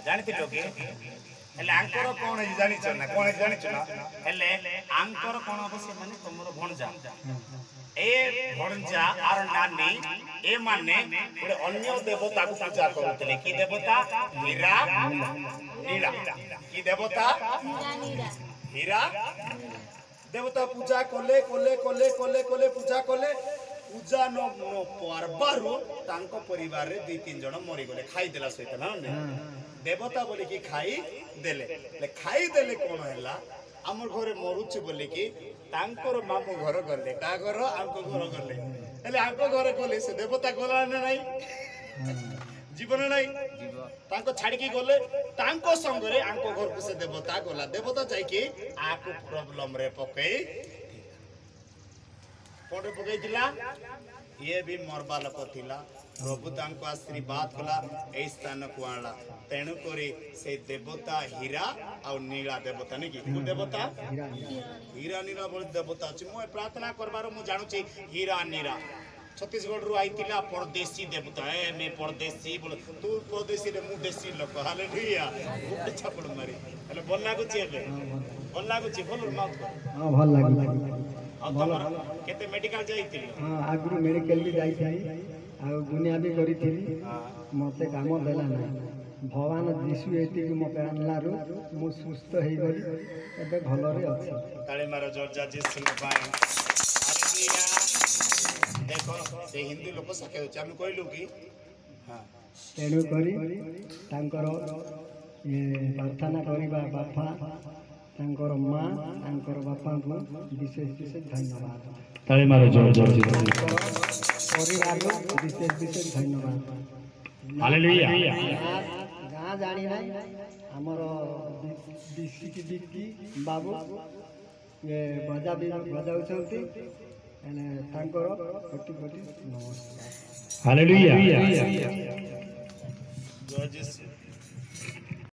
ଜାଣିଥିଲ କି ହେଲେ ଆଙ୍କର କଣ ହେଇଛି ଜାଣିଛ ନା କଣ ହେଇଛି ଜାଣିଛ ନା ହେଲେ ଆଙ୍କର କଣ ହବ ସେମାନେ ତମର ଭଣଜା ଏ ଭଣଜା ଆର ନାନୀ ଏ ମାନେ ଗୋଟେ ଅନ୍ୟ ଦେବତାକୁ ପୂଜା କରୁଥିଲେ କି ଦେବତା ହୀରା ନୀଳା କି ଦେବତା ହୀରା देवता पूजा कले कले कले कले कले पूजा कले पूजा न पर्बारु तांको परिवार रे 2-3 जण मरि गले खाई देला सहित ना देवता बोली कि खाई देले ले खाई देले कोन हैला हमर घरे मरुछि बोली कि तांकर मामू घर गले का घर आंको घर गले हेले आंको घर गले से देवता गला ना नहीं जीवन नहीं तांको छाड़ी की गले तांको संग रे आंको घर को से देवता गला देवता जाई कि आको प्रॉब्लम रे पकई कोडे पकई दिला ये भी मरबा लोक थिला प्रभु तांको आशीर्वाद कला ए स्थान को आला तेनु करी से देवता हीरा और नीला देवता नहीं कि देवता हीरा नीला बोल देवता अछि मो प्रार्थना करबारो मु जानु छी हीरा नीला छत्तीसगढ़ रु आईतिला परदेसी देवता ए मैं परदेसी बोल तू परदेसी रे मु देसी लोक हालेलुया गुप्त छपड़ मारी हेले भल लागु छी एबे भल लागु छी भल माउथ हां भल लागी आ तमर केते मेडिकल जाईतिली हां आगु मेडिकल भी जाईथाई आ दुनिया भी करिथिली मते काम देला ना भगवान यीशु एति मो पेनलारु मु सुस्त हेई गली एबे भलरे अछि ताळे मारो जॉर्ज यीशु पाए हालेलुया देखो से हिंदू लोक सके होछ हम कहलु कि हां तेनु करी तांकर ये प्रार्थना करिबा बापा तांकर मां तांकर बापा को विशेष विशेष धन्यवाद ताळे मारो जोर जोर परिवार को विशेष विशेष धन्यवाद हालेलुया गां जानि ना हमर बिक्की बाबू ये बजाउछंती एने तांकर कोटि कोटि नमस्कार हालेलुया जय